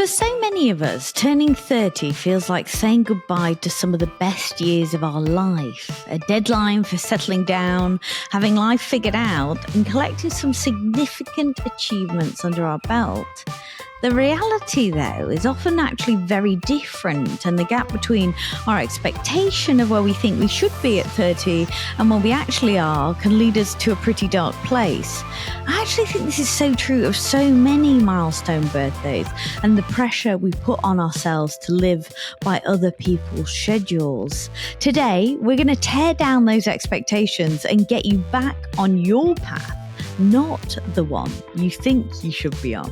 For so many of us, turning 30 feels like saying goodbye to some of the best years of our life. A deadline for settling down, having life figured out, and collecting some significant achievements under our belt. The reality, though, is often actually very different, and the gap between our expectation of where we think we should be at 30 and where we actually are can lead us to a pretty dark place. I actually think this is so true of so many milestone birthdays and the pressure we put on ourselves to live by other people's schedules. Today, we're going to tear down those expectations and get you back on your path, not the one you think you should be on.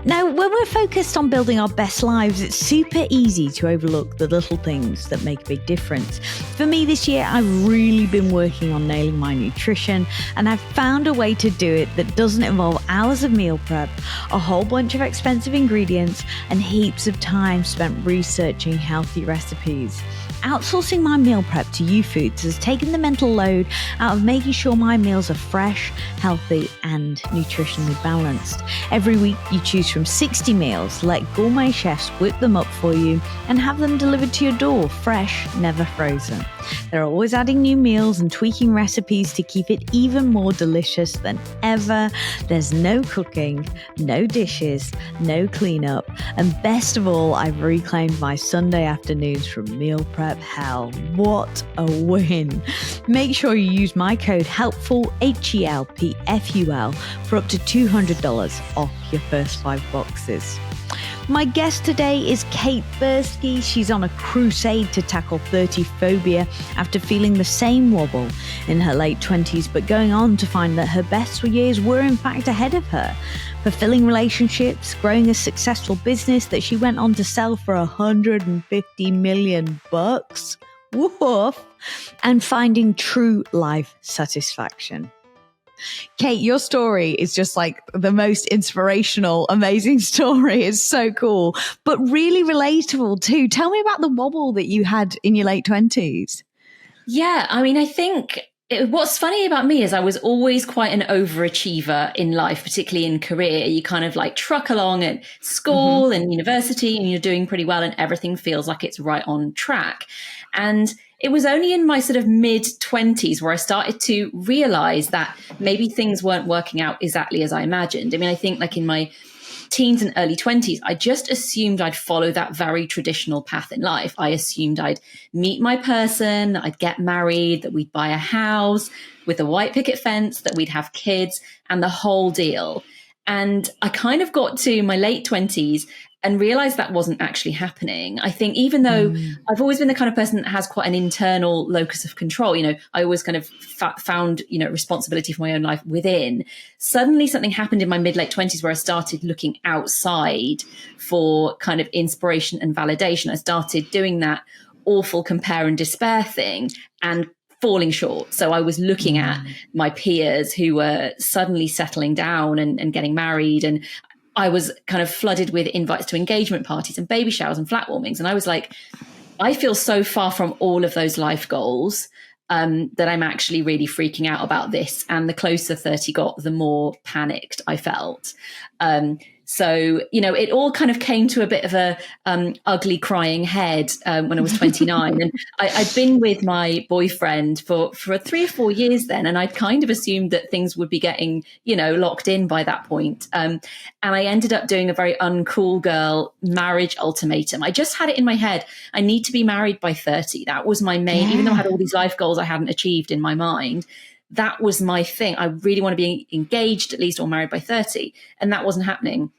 Now, when we're focused on building our best lives, it's super easy to overlook the little things that make a big difference. For me this year, I've really been working on nailing my nutrition, and I've found a way to do it that doesn't involve hours of meal prep, a whole bunch of expensive ingredients, and heaps of time spent researching healthy recipes. Outsourcing my meal prep to YouFoods has taken the mental load out of making sure my meals are fresh, healthy, and nutritionally balanced. Every week, you choose from 60 meals, let gourmet chefs whip them up for you, and have them delivered to your door, fresh, never frozen. They're always adding new meals and tweaking recipes to keep it even more delicious than ever. There's no cooking, no dishes, no cleanup, and best of all, I've reclaimed my Sunday afternoons from meal prep hell. What a win! Make sure you use my code HELPFUL, HELPFUL, for up to $200 off your first 5 boxes. My guest today is Kate Berski. She's on a crusade to tackle 30 phobia after feeling the same wobble in her late 20s, but going on to find that her best years were in fact ahead of her. Fulfilling relationships, growing a successful business that she went on to sell for $150 million. Woof! And finding true life satisfaction. Kate, your story is just like the most inspirational, amazing story. It's so cool, but really relatable too. Tell me about the wobble that you had in your late 20s. Yeah, I mean, I think what's funny about me is I was always quite an overachiever in life, particularly in career. You kind of like truck along at school and university and you're doing pretty well and everything feels like it's right on track. And it was only in my sort of mid-20s where I started to realize that maybe things weren't working out exactly as I imagined. I mean, I think like in my teens and early 20s, I just assumed I'd follow that very traditional path in life. I assumed I'd meet my person, I'd get married, that we'd buy a house with a white picket fence, that we'd have kids and the whole deal. And I kind of got to my late 20s and realized that wasn't actually happening. I think even though I've always been the kind of person that has quite an internal locus of control, you know, I always kind of found, you know, responsibility for my own life within. Suddenly something happened in my mid-late 20s where I started looking outside for kind of inspiration and validation. I started doing that awful compare and despair thing and falling short. So I was looking at my peers who were suddenly settling down and getting married, and I was kind of flooded with invites to engagement parties and baby showers and flat warmings. And I was like, I feel so far from all of those life goals that I'm actually really freaking out about this. And the closer 30 got, the more panicked I felt. So, you know, it all kind of came to a bit of a ugly crying head when I was 29. And I'd been with my boyfriend for 3 or 4 years then. And I'd kind of assumed that things would be getting, you know, locked in by that point. And I ended up doing a very uncool girl marriage ultimatum. I just had it in my head. I need to be married by 30. That was my main, even though I had all these life goals I hadn't achieved in my mind. That was my thing. I really want to be engaged at least or married by 30. And that wasn't happening.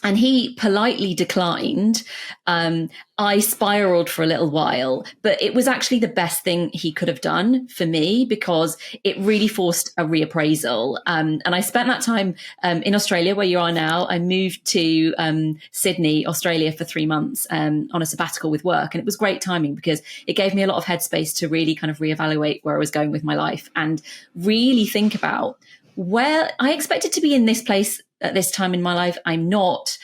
And he politely declined. I spiraled for a little while, but it was actually the best thing he could have done for me because it really forced a reappraisal. And I spent that time in Australia, where you are now. I moved to Sydney, Australia for 3 months on a sabbatical with work. And it was great timing because it gave me a lot of headspace to really kind of reevaluate where I was going with my life and really think about where I expected to be in this place at this time in my life. I'm not.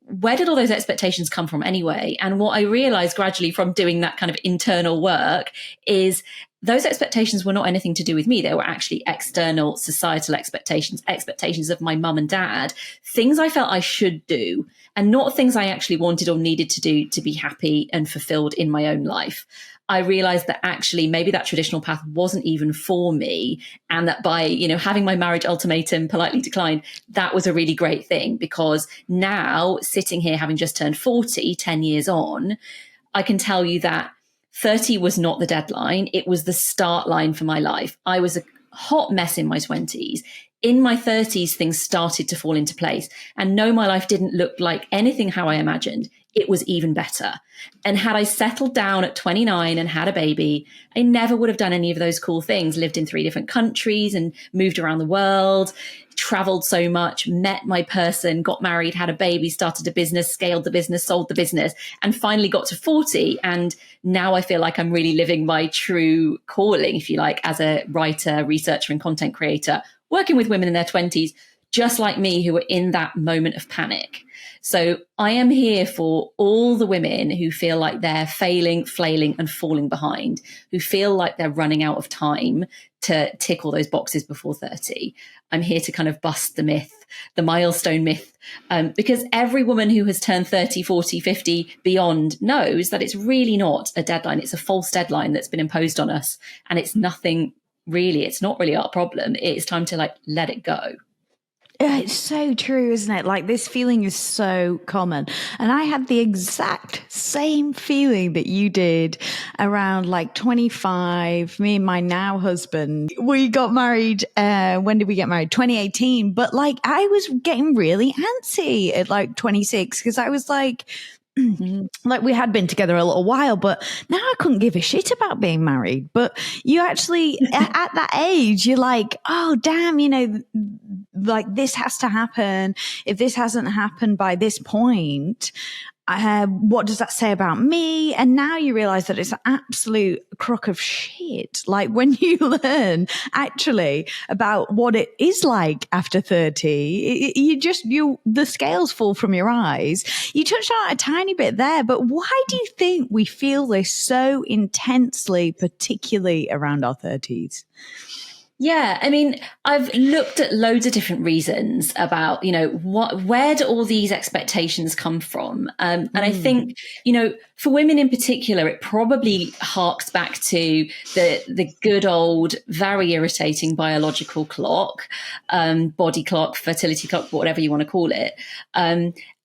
Where did all those expectations come from anyway? And what I realized gradually from doing that kind of internal work is those expectations were not anything to do with me. They were actually external societal expectations of my mum and dad, things I felt I should do, and not things I actually wanted or needed to do to be happy and fulfilled in my own life. I realized that actually maybe that traditional path wasn't even for me, and that by, having my marriage ultimatum politely declined, that was a really great thing, because now, sitting here having just turned 40, 10 years on, I can tell you that 30 was not the deadline. It was the start line for my life. I was a hot mess in my 20s. In my 30s, things started to fall into place. And no, my life didn't look like anything how I imagined. It was even better. And had I settled down at 29 and had a baby, I never would have done any of those cool things, lived in 3 different countries and moved around the world, traveled so much, met my person, got married, had a baby, started a business, scaled the business, sold the business, and finally got to 40. And now I feel like I'm really living my true calling, if you like, as a writer, researcher, and content creator, working with women in their 20s, just like me, who are in that moment of panic. So I am here for all the women who feel like they're failing, flailing, and falling behind, who feel like they're running out of time to tick all those boxes before 30. I'm here to kind of bust the myth, the milestone myth, because every woman who has turned 30, 40, 50 beyond knows that it's really not a deadline. It's a false deadline that's been imposed on us. And it's nothing really, it's not really our problem. It's time to let it go. Yeah, it's so true, isn't it? Like, this feeling is so common. And I had the exact same feeling that you did around 25. Me and my now husband, we got married. When did we get married? 2018. But I was getting really antsy at 26, because I was we had been together a little while, but now I couldn't give a shit about being married. But you actually, at that age, you're like, oh, damn, this has to happen. If this hasn't happened by this point, what does that say about me? And now you realize that it's an absolute crock of shit. When you learn actually about what it is like after 30, the scales fall from your eyes. You touched on it a tiny bit there, but why do you think we feel this so intensely, particularly around our 30s? Yeah, I mean, I've looked at loads of different reasons about, where do all these expectations come from? And I think, for women in particular, it probably harks back to the good old, very irritating biological clock, body clock, fertility clock, whatever you want to call it.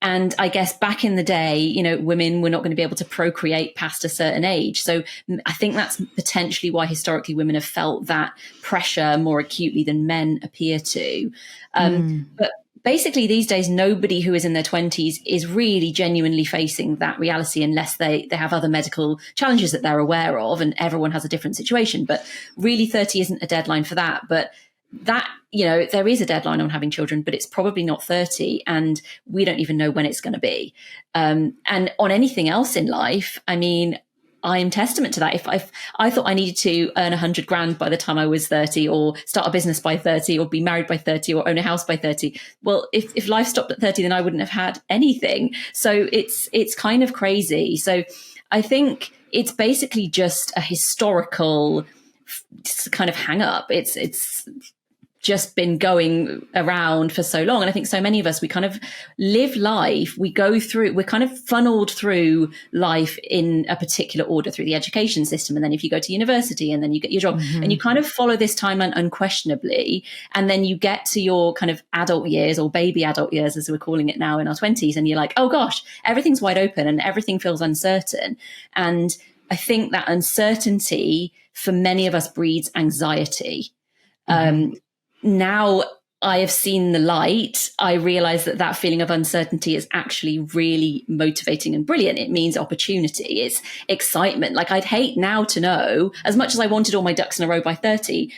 And I guess back in the day, women were not going to be able to procreate past a certain age. So I think that's potentially why historically women have felt that pressure more acutely than men appear to. But basically these days, nobody who is in their 20s is really genuinely facing that reality unless they have other medical challenges that they're aware of, and everyone has a different situation. But really 30 isn't a deadline for that. But that, there is a deadline on having children, but it's probably not 30, and we don't even know when it's going to be. And on anything else in life, I mean, I'm testament to that. If I thought I needed to earn 100 grand by the time I was 30, or start a business by 30, or be married by 30, or own a house by 30, well, if life stopped at 30, then I wouldn't have had anything. So it's kind of crazy. So I think it's basically just a historical kind of hang up. It's just been going around for so long. And I think so many of us, we kind of live life, we're kind of funneled through life in a particular order through the education system. And then if you go to university, and then you get your job, and you kind of follow this timeline unquestionably. And then you get to your kind of adult years, or baby adult years, as we're calling it now, in our 20s. And you're like, oh gosh, everything's wide open and everything feels uncertain. And I think that uncertainty for many of us breeds anxiety. Now I have seen the light, I realize that feeling of uncertainty is actually really motivating and brilliant. It means opportunity. It's excitement. I'd hate now to know, as much as I wanted all my ducks in a row by 30,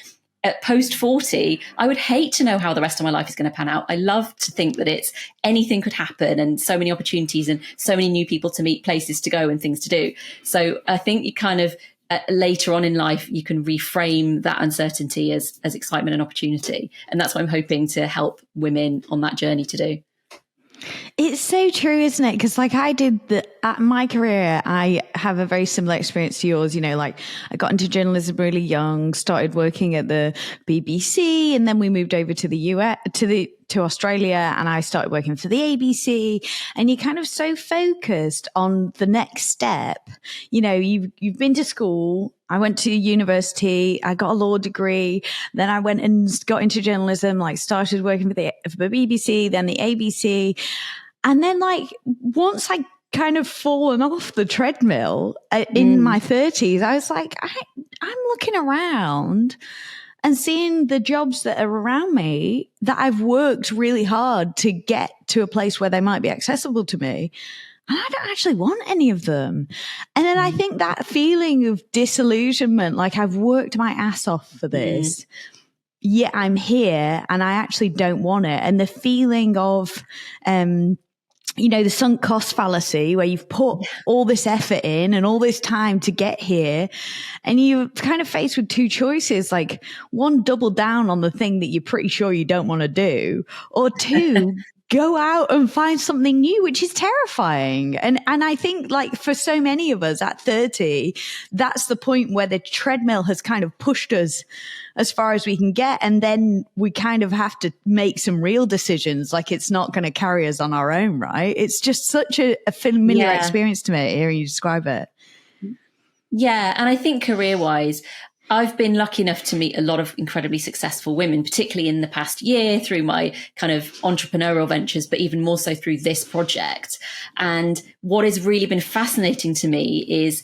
at post 40, I would hate to know how the rest of my life is going to pan out. I love to think that it's anything could happen, and so many opportunities and so many new people to meet, places to go, and things to do. So I think you kind of, later on in life, you can reframe that uncertainty as excitement and opportunity. And that's what I'm hoping to help women on that journey to do. It's so true, isn't it? Because like at my career, I have a very similar experience to yours. You know, like I got into journalism really young, started working at the BBC, and then we moved over to the US, to Australia, and I started working for the ABC. And you're kind of so focused on the next step. You know, you've been to school. I went to university. I got a law degree. Then I went and got into journalism, like started working for the BBC, then the ABC. And then like once I kind of fallen off the treadmill in my 30s, I was like, I'm looking around and seeing the jobs that are around me that I've worked really hard to get to a place where they might be accessible to me. And I don't actually want any of them. And then I think that feeling of disillusionment, like I've worked my ass off for this, yet I'm here and I actually don't want it. And the feeling of, you know, the sunk cost fallacy, where you've put all this effort in and all this time to get here, and you're kind of faced with two choices, like one, double down on the thing that you're pretty sure you don't want to do, or two, go out and find something new, which is terrifying. And I think like for so many of us at 30, that's the point where the treadmill has kind of pushed us as far as we can get. And then we kind of have to make some real decisions. Like it's not going to carry us on our own, right? It's just such a familiar experience to me hearing you describe it. Yeah. And I think career-wise, I've been lucky enough to meet a lot of incredibly successful women, particularly in the past year through my kind of entrepreneurial ventures, but even more so through this project. And what has really been fascinating to me is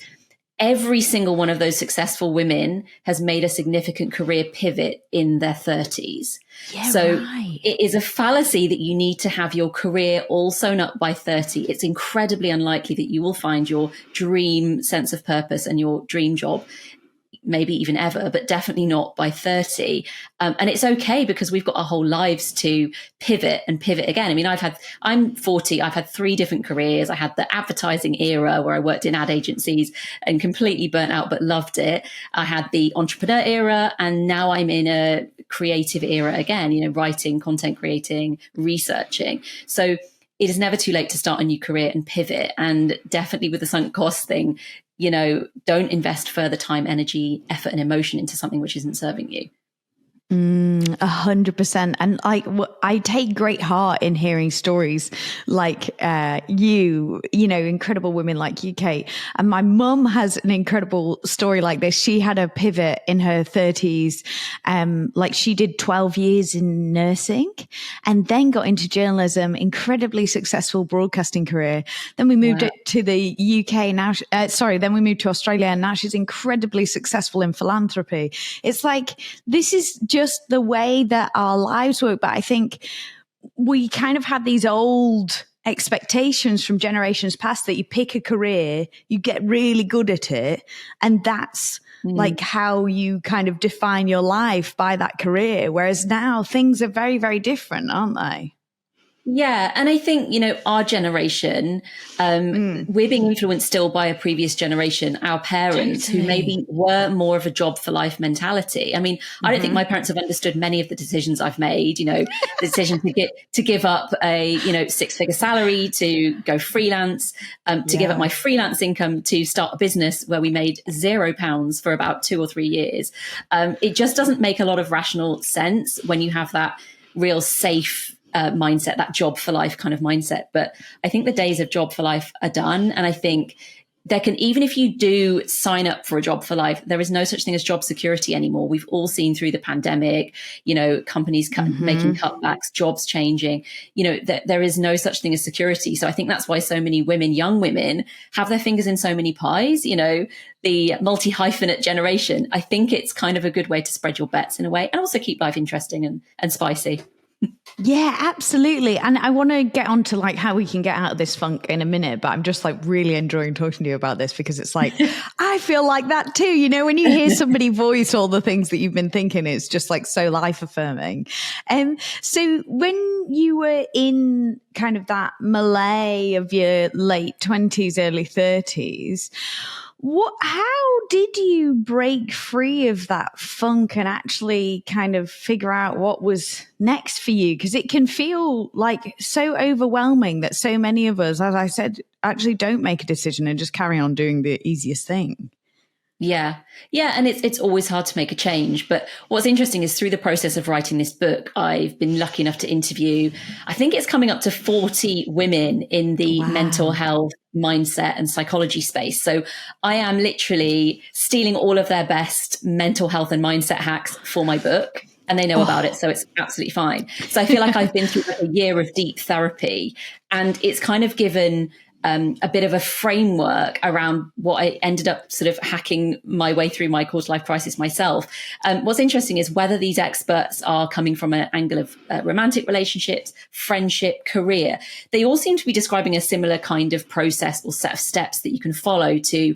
every single one of those successful women has made a significant career pivot in their 30s. Yeah, so right. It is a fallacy that you need to have your career all sewn up by 30. It's incredibly unlikely that you will find your dream sense of purpose and your dream job, maybe even ever, but definitely not by 30. And it's okay, because we've got our whole lives to pivot and pivot again. I mean, I'm 40. I've had 3 different careers. I had the advertising era where I worked in ad agencies and completely burnt out, but loved it. I had the entrepreneur era, and now I'm in a creative era again, you know, writing, content creating, researching. So it is never too late to start a new career and pivot. And definitely with the sunk cost thing, you know, don't invest further time, energy, effort, and emotion into something which isn't serving you. 100%. And I take great heart in hearing stories like you know, incredible women like you, Kate. And my mum has an incredible story like this. She had a pivot in her 30s. Like she did 12 years in nursing and then got into journalism, incredibly successful broadcasting career. Then we moved it to the UK now. Then we moved to Australia, and now she's incredibly successful in philanthropy. It's like, this is just the way that our lives work. But I think we kind of had these old expectations from generations past that you pick a career, you get really good at it, and that's like how you kind of define your life by that career. Whereas now things are very, very different, aren't they? Yeah. And I think, you know, our generation, we're being influenced still by a previous generation, our parents, who maybe were more of a job for life mentality. I mean, I don't think my parents have understood many of the decisions I've made, you know, the decision to give up a, you know, 6-figure salary, to go freelance, to give up my freelance income to start a business where we made £0 for about 2 or 3 years. It just doesn't make a lot of rational sense when you have that real safe mindset, that job for life kind of mindset. But I think the days of job for life are done. And I think there can, even if you do sign up for a job for life, there is no such thing as job security anymore. We've all seen through the pandemic, you know, companies making cutbacks, jobs changing, you know, there is no such thing as security. So I think that's why so many women, young women, have their fingers in so many pies, you know, the multi-hyphenate generation. I think it's kind of a good way to spread your bets in a way, and also keep life interesting and spicy. Yeah, absolutely. And I want to get on to like how we can get out of this funk in a minute, but I'm just like really enjoying talking to you about this, because it's like, I feel like that too. You know, when you hear somebody voice all the things that you've been thinking, it's just like so life affirming. So when you were in kind of that melee of your late 20s, early 30s, how did you break free of that funk and actually kind of figure out what was next for you? because it can feel like so overwhelming that so many of us, as I said, actually don't make a decision and just carry on doing the easiest thing. Yeah. Yeah. And it's always hard to make a change. But what's interesting is through the process of writing this book, I've been lucky enough to interview, I think it's coming up to 40 women in the mental health, mindset and psychology space. So I am literally stealing all of their best mental health and mindset hacks for my book. And they know about it. So it's absolutely fine. So I feel like I've been through like a year of deep therapy, and it's kind of given a bit of a framework around what I ended up sort of hacking my way through my quarter life crisis myself. What's interesting is whether these experts are coming from an angle of romantic relationships, friendship, career, they all seem to be describing a similar kind of process or set of steps that you can follow to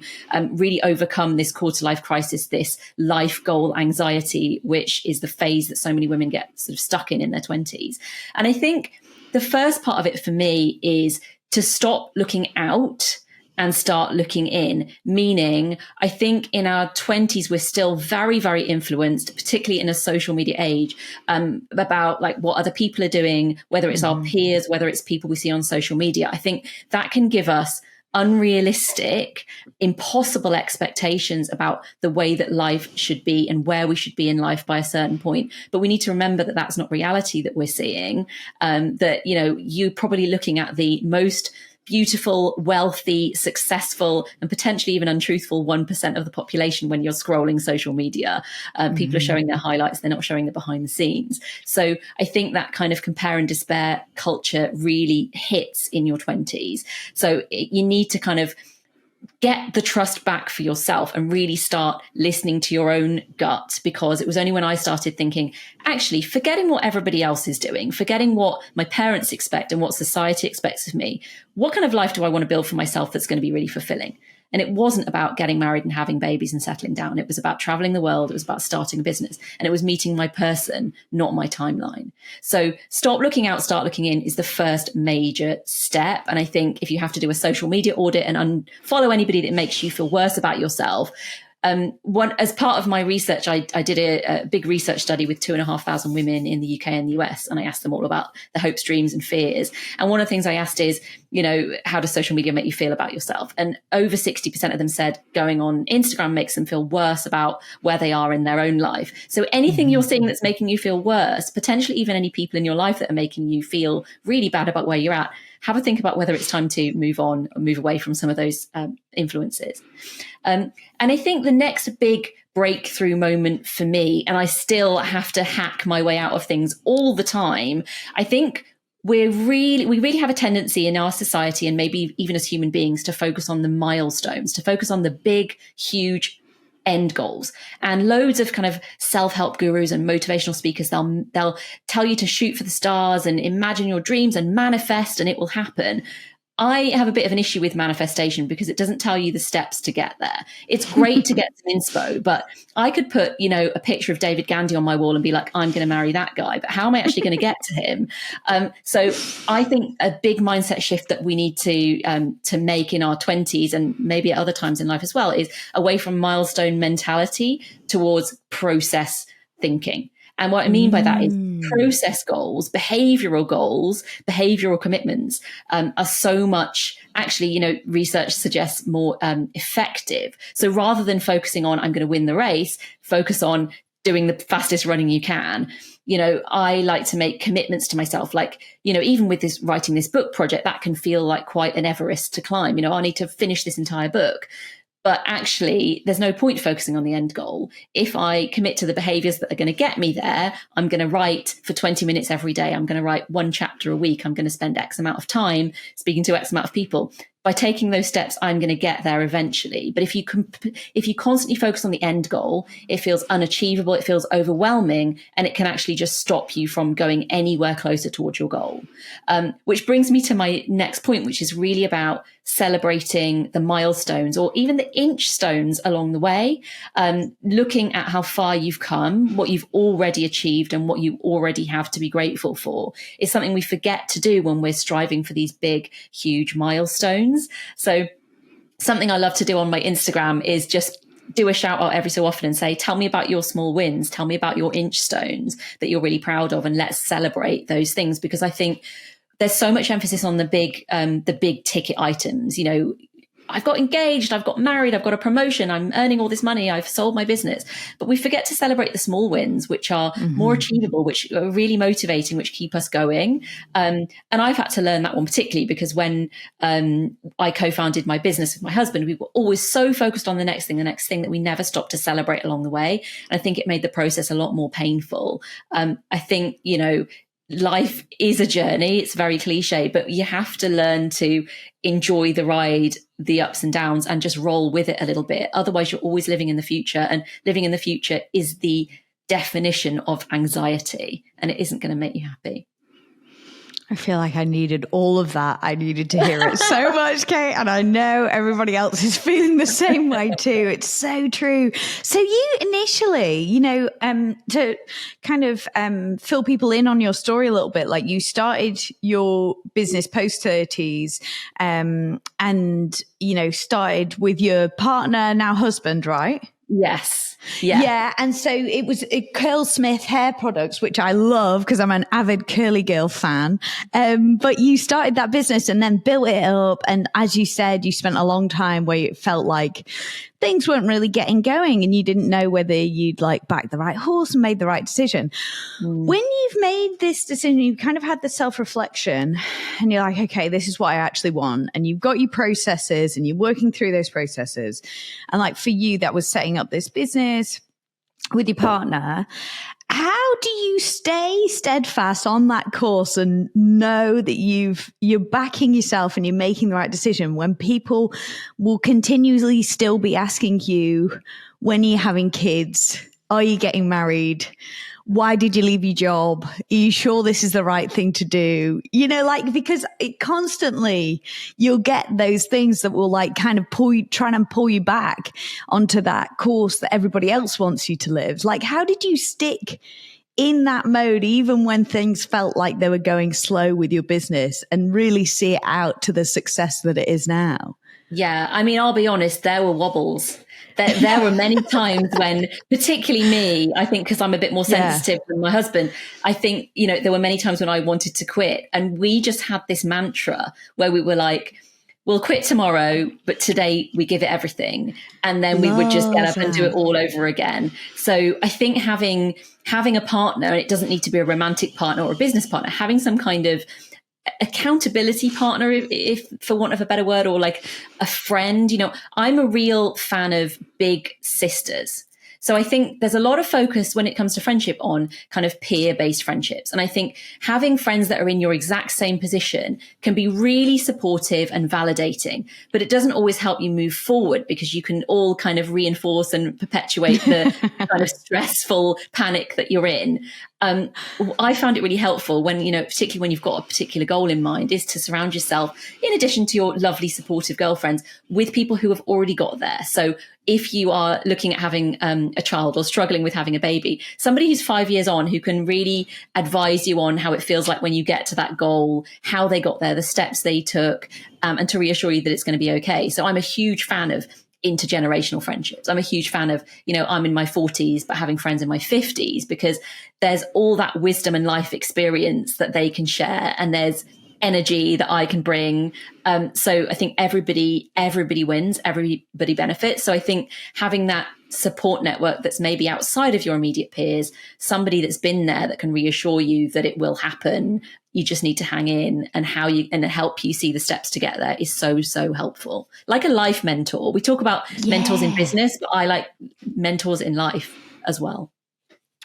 really overcome this quarter life crisis, this life goal anxiety, which is the phase that so many women get sort of stuck in their 20s. And I think the first part of it for me is to stop looking out and start looking in, meaning I think in our 20s, we're still very, very influenced, particularly in a social media age, about like what other people are doing, whether it's our peers, whether it's people we see on social media. I think that can give us unrealistic, impossible expectations about the way that life should be and where we should be in life by a certain point. But we need to remember that that's not reality that we're seeing, that, you know, you're probably looking at the most beautiful, wealthy, successful, and potentially even untruthful 1% of the population when you're scrolling social media. People are showing their highlights, they're not showing the behind the scenes. So I think that kind of compare and despair culture really hits in your 20s. So you need to kind of get the trust back for yourself and really start listening to your own gut, because it was only when I started thinking, actually, forgetting what everybody else is doing, forgetting what my parents expect and what society expects of me, what kind of life do I want to build for myself that's going to be really fulfilling? And it wasn't about getting married and having babies and settling down. It was about traveling the world. It was about starting a business. And it was meeting my person, not my timeline. So stop looking out, start looking in is the first major step. And I think if you have to do a social media audit and unfollow anybody that makes you feel worse about yourself, as part of my research, I did a big research study with 2,500 women in the UK and the US, and I asked them all about their hopes, dreams, and fears. And one of the things I asked is, you know, how does social media make you feel about yourself? And over 60% of them said going on Instagram makes them feel worse about where they are in their own life. So anything you're seeing that's making you feel worse, potentially even any people in your life that are making you feel really bad about where you're at, have a think about whether it's time to move on or move away from some of those influences. And I think the next big breakthrough moment for me, and I still have to hack my way out of things all the time, I think we really have a tendency in our society, and maybe even as human beings, to focus on the milestones, to focus on the big, huge end goals. And loads of kind of self-help gurus and motivational speakers, they'll tell you to shoot for the stars and imagine your dreams and manifest and it will happen. I have a bit of an issue with manifestation because it doesn't tell you the steps to get there. It's great to get some inspo, but I could put, you know, a picture of David Gandy on my wall and be like, I'm going to marry that guy, but how am I actually going to get to him? So I think a big mindset shift that we need to make in our 20s and maybe at other times in life as well is away from milestone mentality towards process thinking. And what I mean by that is process goals, behavioral commitments are so much, actually, you know, research suggests more effective. So rather than focusing on, I'm going to win the race, focus on doing the fastest running you can. You know, I like to make commitments to myself. Like, you know, even with this writing this book project, that can feel like quite an Everest to climb. You know, I need to finish this entire book. But actually, there's no point focusing on the end goal. If I commit to the behaviors that are going to get me there, I'm going to write for 20 minutes every day. I'm going to write one chapter a week. I'm going to spend X amount of time speaking to X amount of people. By taking those steps, I'm going to get there eventually. But if you constantly focus on the end goal, it feels unachievable, it feels overwhelming, and it can actually just stop you from going anywhere closer towards your goal. Which brings me to my next point, which is really about celebrating the milestones or even the inch stones along the way, looking at how far you've come, what you've already achieved, and what you already have to be grateful for is something we forget to do when we're striving for these big, huge milestones. So something I love to do on my Instagram is just do a shout out every so often and say, tell me about your small wins. Tell me about your inch stones that you're really proud of. And let's celebrate those things, because I think there's so much emphasis on the big ticket items. You know, I've got engaged, I've got married, I've got a promotion, I'm earning all this money, I've sold my business. But we forget to celebrate the small wins, which are more achievable, which are really motivating, which keep us going. And I've had to learn that one particularly because when I co-founded my business with my husband, we were always so focused on the next thing that we never stopped to celebrate along the way. And I think it made the process a lot more painful. I think, you know, life is a journey. It's very cliche, but you have to learn to enjoy the ride, the ups and downs, and just roll with it a little bit. Otherwise, you're always living in the future, and living in the future is the definition of anxiety, and it isn't going to make you happy. I feel like I needed all of that. I needed to hear it so much, Kate. And I know everybody else is feeling the same way too. It's so true. So you initially, you know, to kind of fill people in on your story a little bit, like you started your business post 30s and, you know, started with your partner, now husband, right? Yes. Yeah. Yeah. And so it was Curl Smith hair products, which I love because I'm an avid curly girl fan. But you started that business and then built it up. And as you said, you spent a long time where it felt like things weren't really getting going and you didn't know whether you'd like back the right horse and made the right decision. When you've made this decision, you kind of had the self-reflection and you're like, okay, this is what I actually want. And you've got your processes and you're working through those processes. And like for you, that was setting up this business with your partner. How do you stay steadfast on that course and know that you're backing yourself and you're making the right decision when people will continually still be asking you, when are you having kids? Are you getting married? Why did you leave your job? Are you sure this is the right thing to do? You know, like, because it constantly you'll get those things that will like kind of try and pull you back onto that course that everybody else wants you to live. Like, how did you stick in that mode, even when things felt like they were going slow with your business, and really see it out to the success that it is now? Yeah. I mean, I'll be honest, there were wobbles. There were many times when, particularly me, I think because I'm a bit more sensitive than my husband, I think, you know, there were many times when I wanted to quit. And we just had this mantra where we were like, we'll quit tomorrow, but today we give it everything. And then we would just get up and do it all over again. So I think having a partner, and it doesn't need to be a romantic partner or a business partner, having some kind of accountability partner, if for want of a better word, or like a friend. You know, I'm a real fan of big sisters. So I think there's a lot of focus when it comes to friendship on kind of peer-based friendships. And I think having friends that are in your exact same position can be really supportive and validating, but it doesn't always help you move forward because you can all kind of reinforce and perpetuate the kind of stressful panic that you're in. I found it really helpful when, you know, particularly when you've got a particular goal in mind, is to surround yourself, in addition to your lovely supportive girlfriends, with people who have already got there. So if you are looking at having a child or struggling with having a baby, somebody who's 5 years on who can really advise you on how it feels like when you get to that goal, how they got there, the steps they took, and to reassure you that it's going to be okay. So I'm a huge fan of intergenerational friendships. I'm a huge fan of, you know, I'm in my 40s, but having friends in my 50s, because there's all that wisdom and life experience that they can share. And there's energy that I can bring. So I think everybody wins, everybody benefits. So I think having that support network that's maybe outside of your immediate peers, somebody that's been there that can reassure you that it will happen. You just need to hang in, and help you see the steps to get there is so, so helpful. Like a life mentor. We talk about mentors in business, but I like mentors in life as well.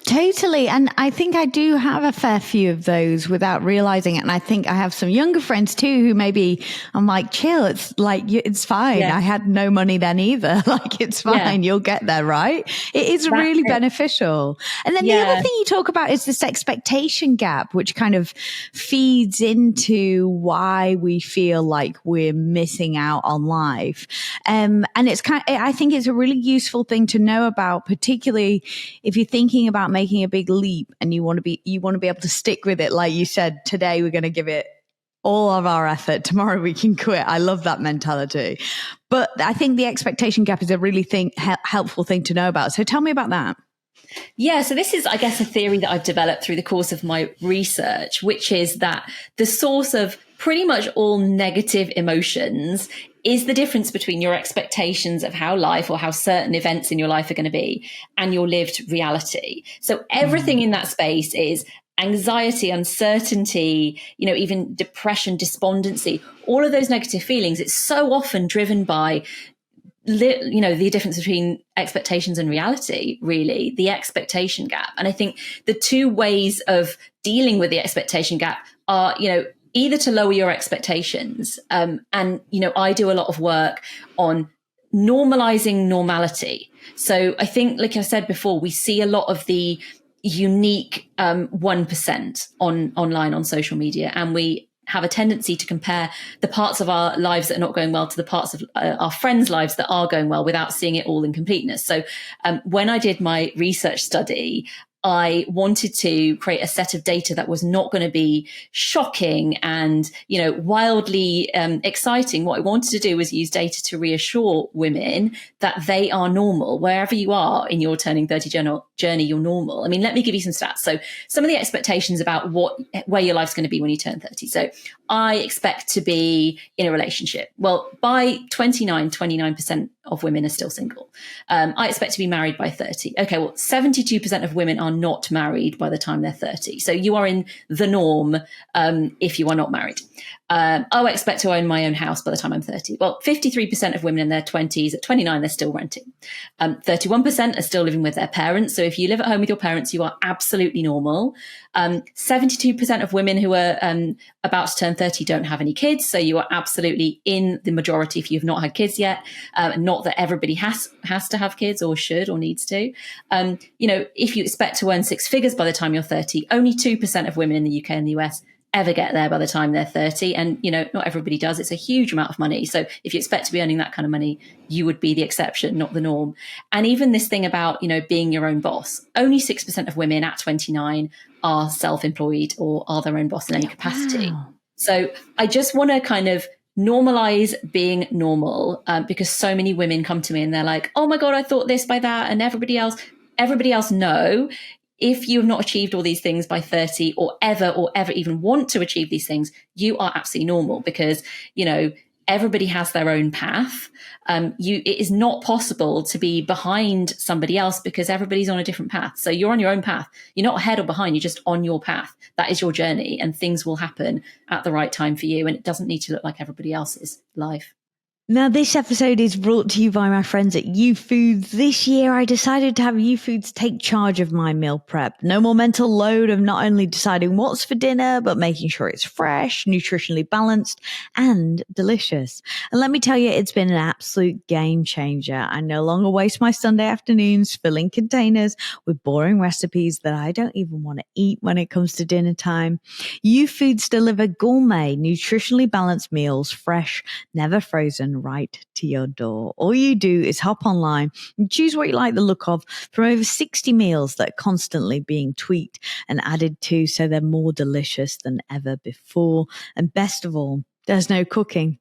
Totally. And I think I do have a fair few of those without realizing it. And I think I have some younger friends too, who maybe I'm like, chill, it's like, it's fine. Yeah. I had no money then either. Like, it's fine. Yeah. You'll get there, right? It is really beneficial. And then the other thing you talk about is this expectation gap, which kind of feeds into why we feel like we're missing out on life. And it's I think it's a really useful thing to know about, particularly if you're thinking about making a big leap and you want to be able to stick with it. Like you said, today we're going to give it all of our effort. Tomorrow we can quit. I love that mentality. But I think the expectation gap is a really helpful thing to know about. So tell me about that. Yeah, so this is, I guess, a theory that I've developed through the course of my research, which is that the source of pretty much all negative emotions is the difference between your expectations of how life or how certain events in your life are going to be and your lived reality. So everything in that space is anxiety, uncertainty, even depression, despondency, all of those negative feelings. It's so often driven by the difference between expectations and reality, really, the expectation gap. And I think the two ways of dealing with the expectation gap are, either to lower your expectations. And I do a lot of work on normalizing normality. So I think, like I said before, we see a lot of the unique 1% online on social media, and we have a tendency to compare the parts of our lives that are not going well to the parts of our friends' lives that are going well without seeing it all in completeness. So when I did my research study, I wanted to create a set of data that was not going to be shocking and, wildly exciting. What I wanted to do was use data to reassure women that they are normal. Wherever you are in your turning 30 journey, you're normal. I mean, let me give you some stats. So some of the expectations about where your life's going to be when you turn 30. So I expect to be in a relationship. Well, by 29% of women are still single. I expect to be married by 30. Okay, well, 72% of women are not married by the time they're 30. So you are in the norm if you are not married. I expect to own my own house by the time I'm 30. Well, 53% of women in their 20s, at 29, they're still renting. 31% are still living with their parents. So if you live at home with your parents, you are absolutely normal. 72% of women who are about to turn 30 don't have any kids. So you are absolutely in the majority if you've not had kids yet. Not that everybody has to have kids or should or needs to. If you expect to earn six figures by the time you're 30, only 2% of women in the UK and the US ever get there by the time they're 30. And, not everybody does. It's a huge amount of money. So if you expect to be earning that kind of money, you would be the exception, not the norm. And even this thing about, being your own boss, only 6% of women at 29 are self-employed or are their own boss in any capacity. Wow. So I just want to kind of normalize being normal because so many women come to me and they're like, oh my God, I thought this by that. And everybody else no. If you have not achieved all these things by 30 or ever even want to achieve these things, you are absolutely normal because, everybody has their own path. It is not possible to be behind somebody else because everybody's on a different path. So you're on your own path. You're not ahead or behind. You're just on your path. That is your journey and things will happen at the right time for you. And it doesn't need to look like everybody else's life. Now, this episode is brought to you by my friends at YouFoods. This year, I decided to have YouFoods take charge of my meal prep. No more mental load of not only deciding what's for dinner, but making sure it's fresh, nutritionally balanced, and delicious. And let me tell you, it's been an absolute game changer. I no longer waste my Sunday afternoons filling containers with boring recipes that I don't even want to eat when it comes to dinner time. YouFoods deliver gourmet, nutritionally balanced meals, fresh, never frozen, right to your door. All you do is hop online and choose what you like the look of from over 60 meals that are constantly being tweaked and added to so they're more delicious than ever before. And best of all, there's no cooking.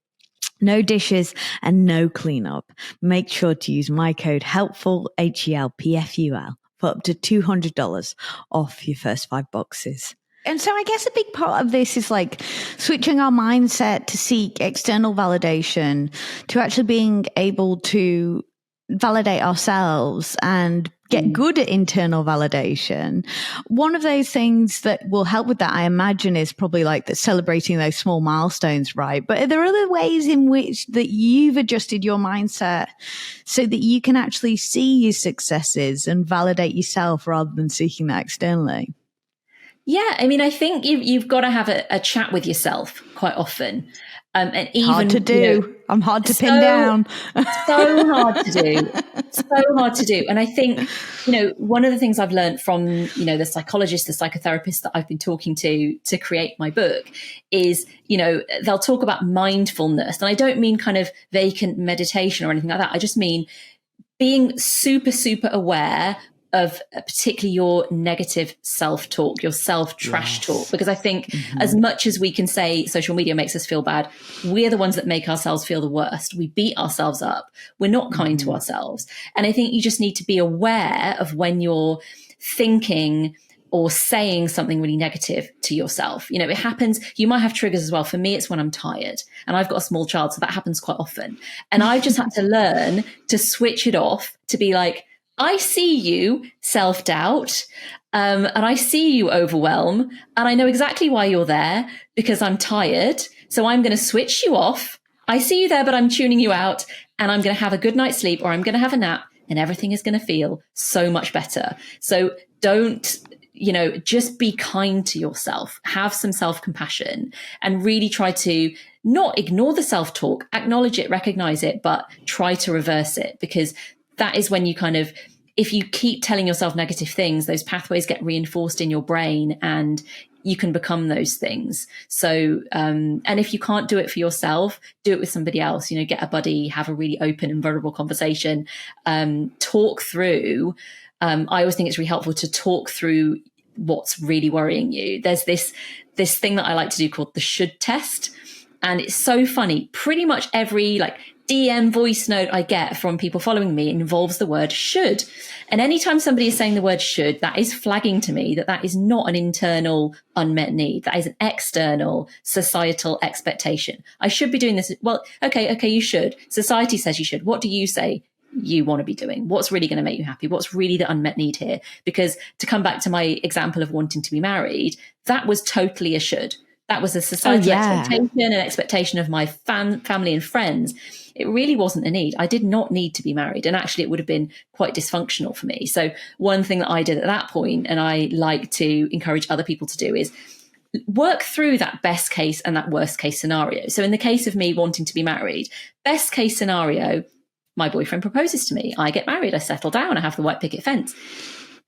No dishes and no cleanup. Make sure to use my code HELPFUL, HELPFUL, for up to $200 off your first 5 boxes. And so I guess a big part of this is like switching our mindset to seek external validation, to actually being able to validate ourselves and get good at internal validation. One of those things that will help with that, I imagine, is probably like celebrating those small milestones, right? But are there other ways in which that you've adjusted your mindset so that you can actually see your successes and validate yourself rather than seeking that externally? Yeah, I mean, I think you've got to have a chat with yourself quite often. And even hard to do. I'm hard to pin down. So hard to do. So hard to do. And I think, one of the things I've learned from, the psychologists, the psychotherapists that I've been talking to create my book is, they'll talk about mindfulness. And I don't mean kind of vacant meditation or anything like that. I just mean being super, super aware of particularly your negative self-talk, your self-trash talk, because I think as much as we can say social media makes us feel bad, we're the ones that make ourselves feel the worst. We beat ourselves up. We're not kind to ourselves. And I think you just need to be aware of when you're thinking or saying something really negative to yourself. You know, it happens. You might have triggers as well. For me, it's when I'm tired, and I've got a small child, so that happens quite often. And I've just had to learn to switch it off, to be like, I see you self-doubt, and I see you overwhelm, and I know exactly why you're there, because I'm tired. So I'm going to switch you off. I see you there, but I'm tuning you out, and I'm going to have a good night's sleep, or I'm going to have a nap, and everything is going to feel so much better. So don't, just be kind to yourself, have some self-compassion, and really try to not ignore the self-talk, acknowledge it, recognize it, but try to reverse it, because that is when you if you keep telling yourself negative things, those pathways get reinforced in your brain and you can become those things. So, and if you can't do it for yourself, do it with somebody else, get a buddy, have a really open and vulnerable conversation, talk through. I always think it's really helpful to talk through what's really worrying you. There's this thing that I like to do called the should test. And it's so funny. Pretty much every DM voice note I get from people following me involves the word should. And anytime somebody is saying the word should, that is flagging to me that is not an internal unmet need. That is an external societal expectation. I should be doing this. Well, okay, you should. Society says you should. What do you say you want to be doing? What's really going to make you happy? What's really the unmet need here? Because to come back to my example of wanting to be married, that was totally a should. That was a societal expectation, an expectation of my family and friends. It really wasn't a need. I did not need to be married. And actually, it would have been quite dysfunctional for me. So one thing that I did at that point, and I like to encourage other people to do, is work through that best case and that worst case scenario. So in the case of me wanting to be married, best case scenario, my boyfriend proposes to me. I get married. I settle down. I have the white picket fence.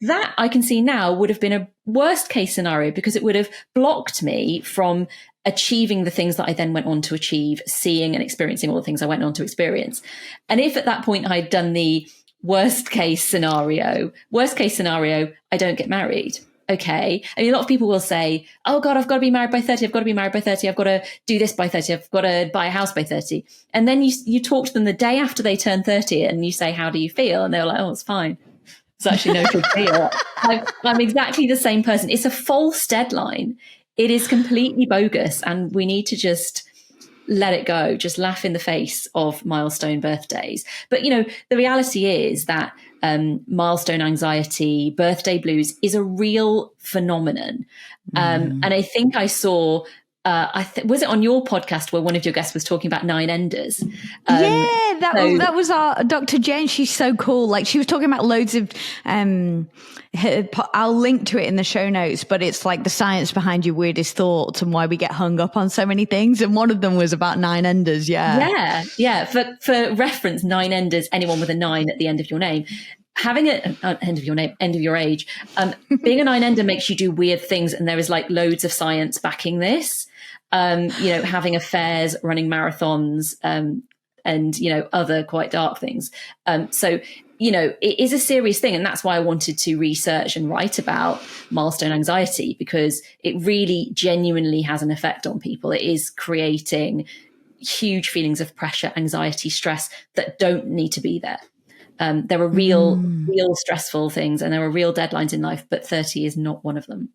That I can see now would have been a worst case scenario, because it would have blocked me from achieving the things that I then went on to achieve, seeing and experiencing all the things I went on to experience. And if at that point I'd done the worst case scenario, I don't get married. Okay. I mean, a lot of people will say, oh God, I've got to be married by 30. I've got to be married by 30. I've got to do this by 30. I've got to buy a house by 30. And then you talk to them the day after they turn 30 and you say, how do you feel? And they're like, oh, it's fine. It's actually no good deal. I'm exactly the same person. It's a false deadline. It is completely bogus. And we need to just let it go, just laugh in the face of milestone birthdays. But, the reality is that milestone anxiety, birthday blues is a real phenomenon. And I think I saw, was it on your podcast where one of your guests was talking about nine enders? That was our Dr. Jane. She's so cool. She was talking about loads of, I'll link to it in the show notes, but it's the science behind your weirdest thoughts and why we get hung up on so many things. And one of them was about nine enders. Yeah. For reference, nine enders, anyone with a 9 at the end of your name. Having an end of your name, end of your age, being a 9-ender makes you do weird things. And there is loads of science backing this. Having affairs, running marathons, and other quite dark things. So it is a serious thing. And that's why I wanted to research and write about milestone anxiety, because it really genuinely has an effect on people. It is creating huge feelings of pressure, anxiety, stress that don't need to be there. There are real stressful things, and there are real deadlines in life, but 30 is not one of them.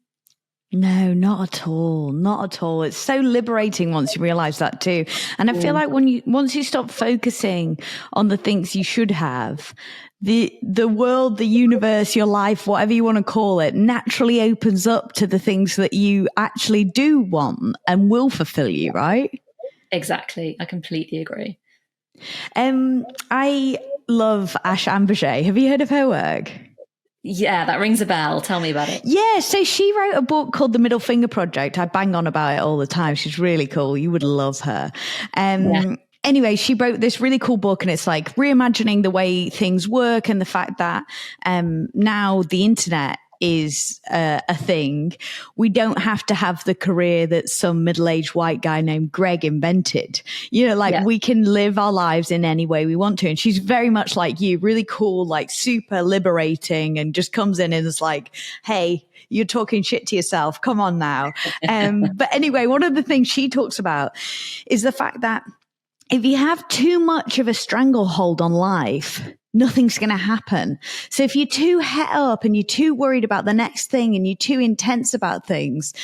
No, not at all. Not at all. It's so liberating once you realize that too. And I feel like once you stop focusing on the things you should have, the world, the universe, your life, whatever you want to call it, naturally opens up to the things that you actually do want and will fulfill you, right? Exactly. I completely agree. I love Ash Ambushe. Have you heard of her work? Yeah, that rings a bell. Tell me about it. Yeah, so she wrote a book called The Middle Finger Project. I bang on about it all the time. She's really cool. You would love her. Anyway, she wrote this really cool book, and it's reimagining the way things work, and the fact that now the internet, is a thing, we don't have to have the career that some middle-aged white guy named Greg invented. You know, like we can live our lives in any way we want to. And she's very much like you, really cool, like super liberating, and just comes in and is like, hey, you're talking shit to yourself. Come on now. But anyway, one of the things she talks about is the fact that if you have too much of a stranglehold on life, nothing's going to happen. So if you're too het up and you're too worried about the next thing and you're too intense about things,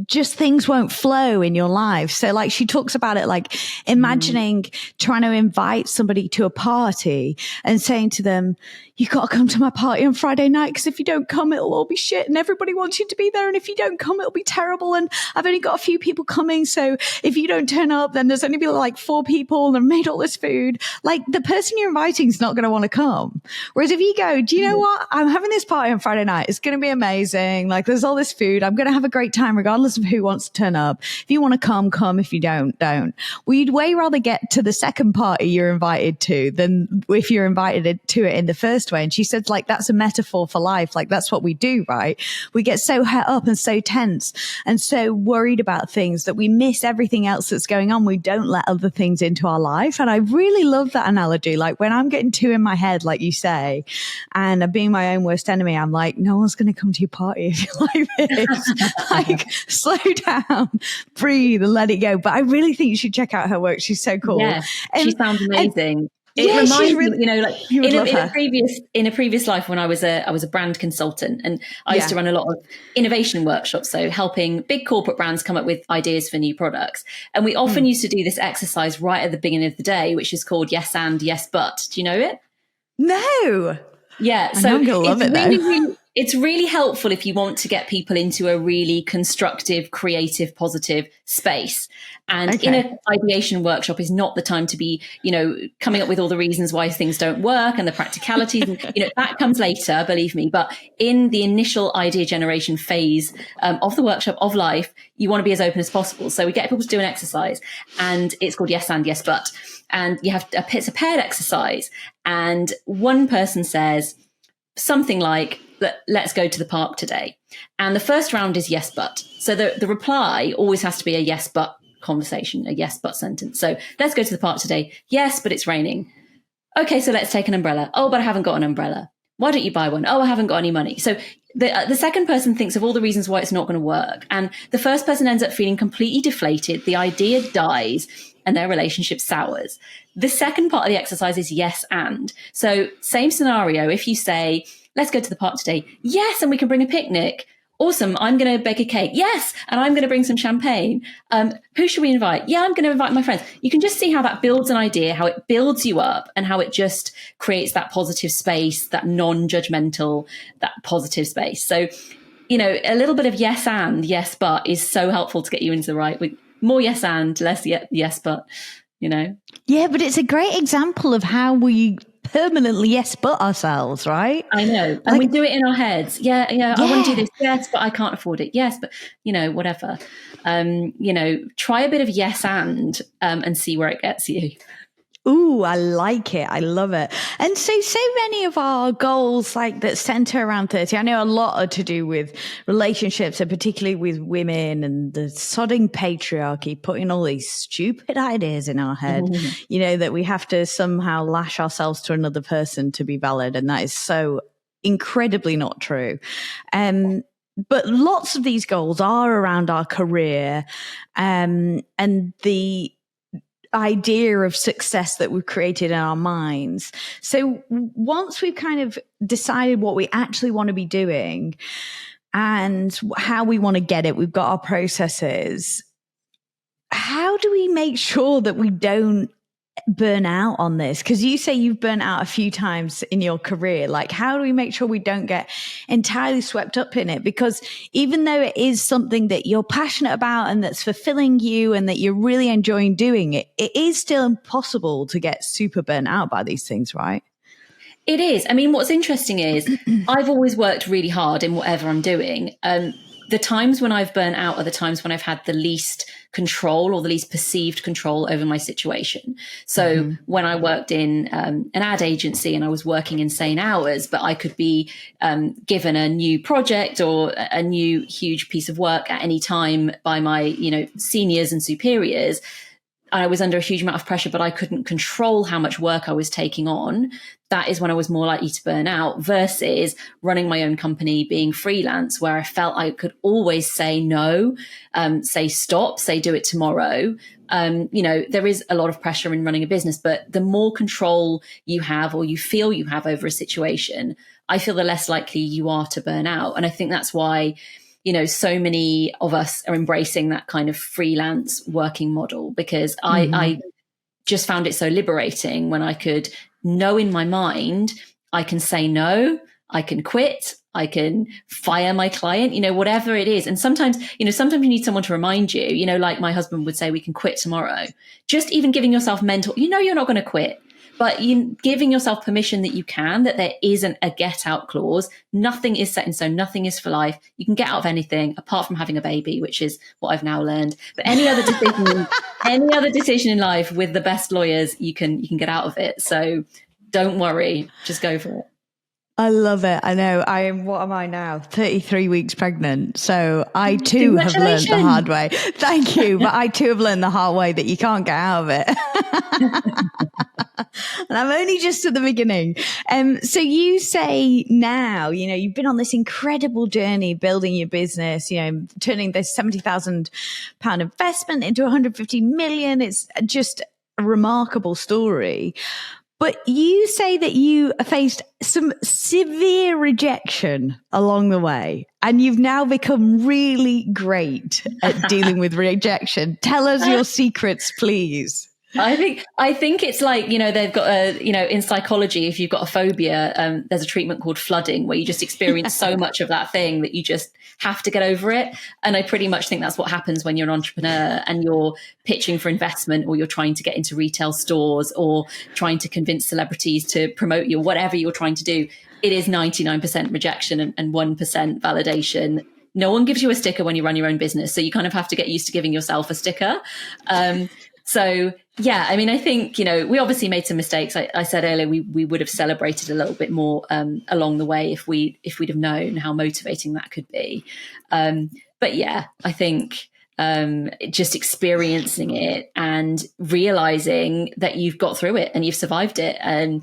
just things won't flow in your life. So like she talks about it, like imagining trying to invite somebody to a party and saying to them, you got to come to my party on Friday night, because if you don't come, it'll all be shit and everybody wants you to be there. And if you don't come, it'll be terrible. And I've only got a few people coming. So if you don't turn up, then there's only be like 4 people and I've made all this food. Like the person you're inviting is not going to want to come. Whereas if you go, do you know what? I'm having this party on Friday night. It's going to be amazing. Like there's all this food. I'm going to have a great time regardless of who wants to turn up. If you want to come, come. If you don't, don't. Well, you'd way rather get to the second party you're invited to than if you're invited to it in the first way. And she said, like, that's a metaphor for life. Like, that's what we do, right? We get so het up and so tense and so worried about things that we miss everything else that's going on. We don't let other things into our life. And I really love that analogy. Like when I'm getting too in my head, like you say, and I'm being my own worst enemy, I'm like, no one's going to come to your party if you're like this. Like, slow down, breathe and let it go. But I really think you should check out her work. She's so cool. Yeah, she sounds amazing. It reminds me, you know, like in a previous life when I was a brand consultant, and I used to run a lot of innovation workshops, so helping big corporate brands come up with ideas for new products. And we often used to do this exercise right at the beginning of the day, which is called yes and yes but. Do you know it? No. Yeah, so I'm gonna love it though. It's really helpful if you want to get people into a really constructive, creative, positive space. And in an ideation workshop is not the time to be, you know, coming up with all the reasons why things don't work and the practicalities. And, you know, that comes later, believe me. But in the initial idea generation phase of the workshop of life, you want to be as open as possible. So we get people to do an exercise, and it's called yes and yes but. And you have it's a paired exercise. And one person says something like, let's go to the park today. And the first round is yes, but. So the reply always has to be a yes, but conversation, a yes, but sentence. So let's go to the park today. Yes, but it's raining. Okay, so let's take an umbrella. Oh, but I haven't got an umbrella. Why don't you buy one? Oh, I haven't got any money. So the second person thinks of all the reasons why it's not going to work. And the first person ends up feeling completely deflated. The idea dies and their relationship sours. The second part of the exercise is yes and. So same scenario. If you say, let's go to the park today. Yes, and we can bring a picnic. Awesome. I'm going to bake a cake. Yes. And I'm going to bring some champagne. Who should we invite? Yeah, I'm going to invite my friends. You can just see how that builds an idea, how it builds you up, and how it just creates that positive space, that non-judgmental, that positive space. So, you know, a little bit of yes and yes, but is so helpful to get you into the right with more yes and less yes, but, you know. Yeah, but it's a great example of how we permanently yes but ourselves, right? I know. And we do it in our heads. Yeah, I want to do this. Yes, but I can't afford it. Yes, but, you know, whatever. You know, try a bit of yes and see where it gets you. Ooh, I like it. I love it. And so many of our goals like that center around 30, I know a lot are to do with relationships, and particularly with women and the sodding patriarchy, putting all these stupid ideas in our head, you know, that we have to somehow lash ourselves to another person to be valid. And that is so incredibly not true. But lots of these goals are around our career, and the idea of success that we've created in our minds. So once we've kind of decided what we actually want to be doing and how we want to get it, we've got our processes. How do we make sure that we don't burn out on this? Because you say you've burnt out a few times in your career. Like, how do we make sure we don't get entirely swept up in it? Because even though it is something that you're passionate about and that's fulfilling you and that you're really enjoying doing it, it is still impossible to get super burnt out by these things, right? It is. I mean, what's interesting is I've always worked really hard in whatever I'm doing. the times when I've burnt out are the times when I've had the least control or the least perceived control over my situation. So when I worked in an ad agency and I was working insane hours, but I could be given a new project or a new huge piece of work at any time by my, seniors and superiors, I was under a huge amount of pressure, but I couldn't control how much work I was taking on. That is when I was more likely to burn out versus running my own company, being freelance, where I felt I could always say no, say stop, say do it tomorrow. There is a lot of pressure in running a business, but the more control you have or you feel you have over a situation, I feel the less likely you are to burn out. And I think that's why so many of us are embracing that kind of freelance working model, because I just found it so liberating when I could know in my mind, I can say no, I can quit, I can fire my client, whatever it is. And sometimes you need someone to remind you, like my husband would say, we can quit tomorrow. Just even giving yourself mental, you're not going to quit. But you giving yourself permission that you can, that there isn't a get out clause. Nothing is set in stone. Nothing is for life. You can get out of anything apart from having a baby, which is what I've now learned. But any other decision in life with the best lawyers, you can get out of it. So don't worry, just go for it. I love it. I know. What am I now? 33 weeks pregnant. So I too have learned the hard way. Thank you. But I too have learned the hard way that you can't get out of it. And I'm only just at the beginning. So you say now, you've been on this incredible journey building your business, turning this £70,000 investment into 150 million. It's just a remarkable story. But you say that you faced some severe rejection along the way, and you've now become really great at dealing with rejection. Tell us your secrets, please. I think it's like, they've got in psychology, if you've got a phobia, there's a treatment called flooding, where you just experience so much of that thing that you just have to get over it. And I pretty much think that's what happens when you're an entrepreneur and you're pitching for investment, or you're trying to get into retail stores, or trying to convince celebrities to promote you, whatever you're trying to do. It is 99% rejection and 1% validation. No one gives you a sticker when you run your own business. So you kind of have to get used to giving yourself a sticker. So yeah, I mean, I think, we obviously made some mistakes. I said earlier, we would have celebrated a little bit more along the way if we'd have known how motivating that could be. But yeah, I think just experiencing it and realizing that you've got through it and you've survived it, and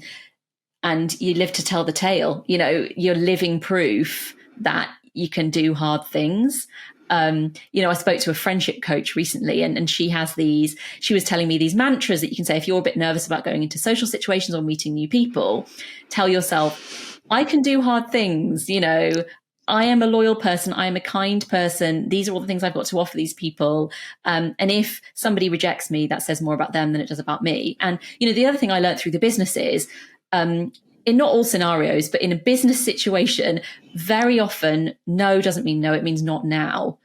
you live to tell the tale. You're living proof that you can do hard things. I spoke to a friendship coach recently, and she was telling me these mantras that you can say if you're a bit nervous about going into social situations or meeting new people. Tell yourself, I can do hard things. I am a loyal person. I am a kind person. These are all the things I've got to offer these people. And if somebody rejects me, that says more about them than it does about me. And, the other thing I learned through the business is, in not all scenarios, but in a business situation, very often, no doesn't mean no, it means not now.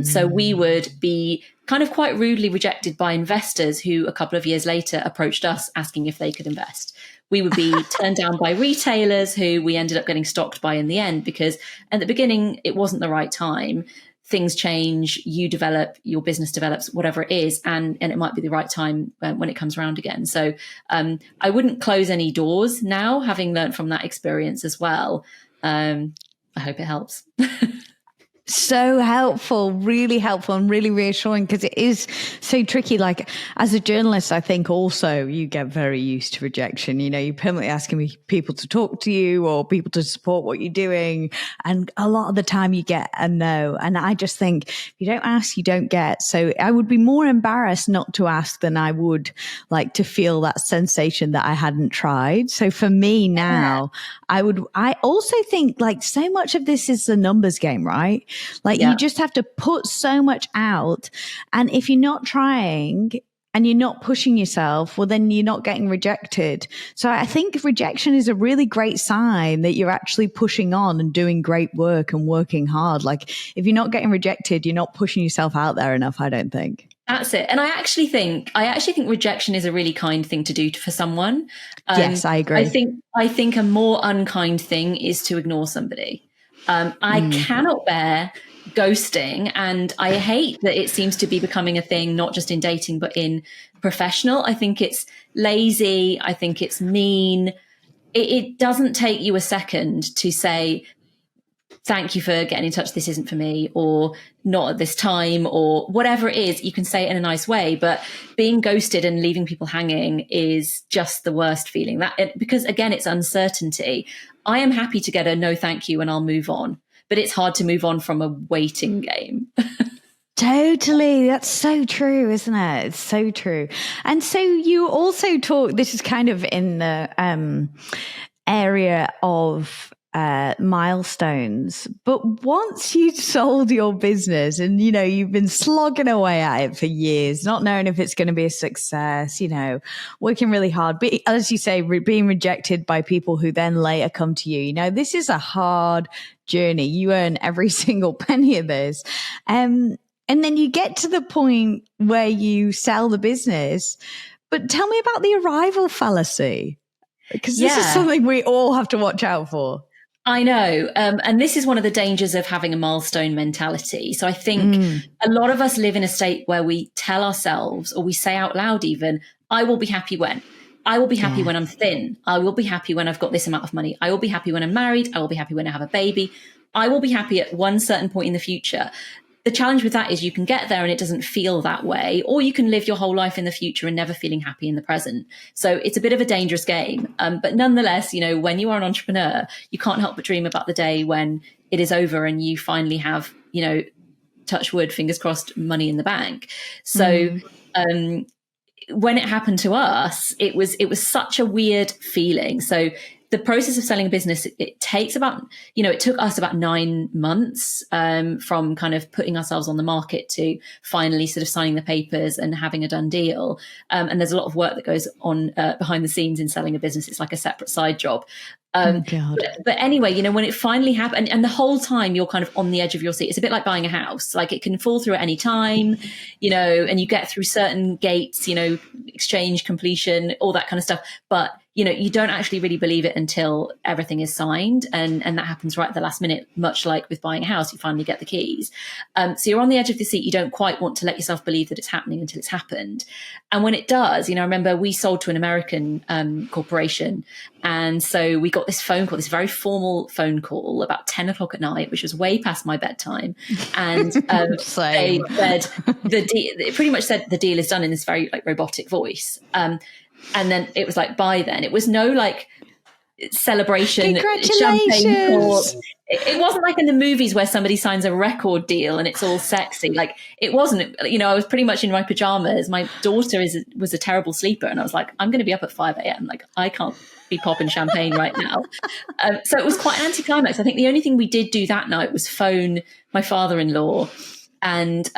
So we would be kind of quite rudely rejected by investors who a couple of years later approached us asking if they could invest. We would be turned down by retailers who we ended up getting stocked by in the end, because at the beginning, it wasn't the right time. Things change, you develop, your business develops, whatever it is, and it might be the right time when it comes around again. So I wouldn't close any doors now, having learned from that experience as well. I hope it helps. So helpful, and really reassuring, because it is so tricky. Like, as a journalist, I think also you get very used to rejection. You're permanently asking people to talk to you or people to support what you're doing. And a lot of the time you get a no. And I just think if you don't ask, you don't get. So I would be more embarrassed not to ask than I would like to feel that sensation that I hadn't tried. So for me now, I also think like so much of this is the numbers game, right? Like you just have to put so much out. And if you're not trying and you're not pushing yourself, well, then you're not getting rejected. So I think rejection is a really great sign that you're actually pushing on and doing great work and working hard. Like if you're not getting rejected, you're not pushing yourself out there enough, I don't think. That's it. And I actually think rejection is a really kind thing to do for someone. Yes, I agree. I think a more unkind thing is to ignore somebody. I cannot bear ghosting. And I hate that it seems to be becoming a thing, not just in dating, but in professional. I think it's lazy. I think it's mean. It doesn't take you a second to say, thank you for getting in touch. This isn't for me, or not at this time, or whatever it is. You can say it in a nice way, but being ghosted and leaving people hanging is just the worst feeling, because again, it's uncertainty. I am happy to get a no, thank you, and I'll move on. But it's hard to move on from a waiting game. Totally. That's so true, isn't it? It's so true. And so you also talk, this is kind of in the area of milestones, but once you sold your business and, you know, you've been slogging away at it for years, not knowing if it's going to be a success, you know, working really hard, but as you say, being rejected by people who then later come to you, you know, this is a hard journey. You earn every single penny of this. And then you get to the point where you sell the business, but tell me about the arrival fallacy, because this is something we all have to watch out for. I know. And this is one of the dangers of having a milestone mentality. So I think a lot of us live in a state where we tell ourselves, or we say out loud even, I will be happy when. I will be happy when I'm thin. I will be happy when I've got this amount of money. I will be happy when I'm married. I will be happy when I have a baby. I will be happy at one certain point in the future. The challenge with that is you can get there and it doesn't feel that way, or you can live your whole life in the future and never feeling happy in the present. So it's a bit of a dangerous game. But nonetheless, you know, when you are an entrepreneur, you can't help but dream about the day when it is over and you finally have, you know, touch wood, fingers crossed, money in the bank. So when it happened to us, it was such a weird feeling. So the process of selling a business, it takes about, you know, it took us about 9 months from kind of putting ourselves on the market to finally sort of signing the papers and having a done deal. And there's a lot of work that goes on behind the scenes in selling a business. It's like a separate side job. But anyway, you know, when it finally happened, and the whole time you're kind of on the edge of your seat, it's a bit like buying a house. Like, it can fall through at any time, you know, and you get through certain gates, you know, exchange, completion, all that kind of stuff. But, you know, you don't actually really believe it until everything is signed. And that happens right at the last minute, much like with buying a house, you finally get the keys. So you're on the edge of the seat. You don't quite want to let yourself believe that it's happening until it's happened. And when it does, you know, I remember we sold to an American corporation. And so we got this phone call, this very formal phone call about 10 o'clock at night, which was way past my bedtime. And they said, it pretty much said the deal is done in this very like robotic voice. And then it was like, by then, it was no like celebration. Congratulations. It wasn't like in the movies where somebody signs a record deal and it's all sexy. Like, it wasn't, you know, I was pretty much in my pajamas. My daughter was a terrible sleeper. And I was like, I'm going to be up at 5 a.m. Like, I can't be popping champagne right now. So it was quite an anticlimax. I think the only thing we did do that night was phone my father-in-law. And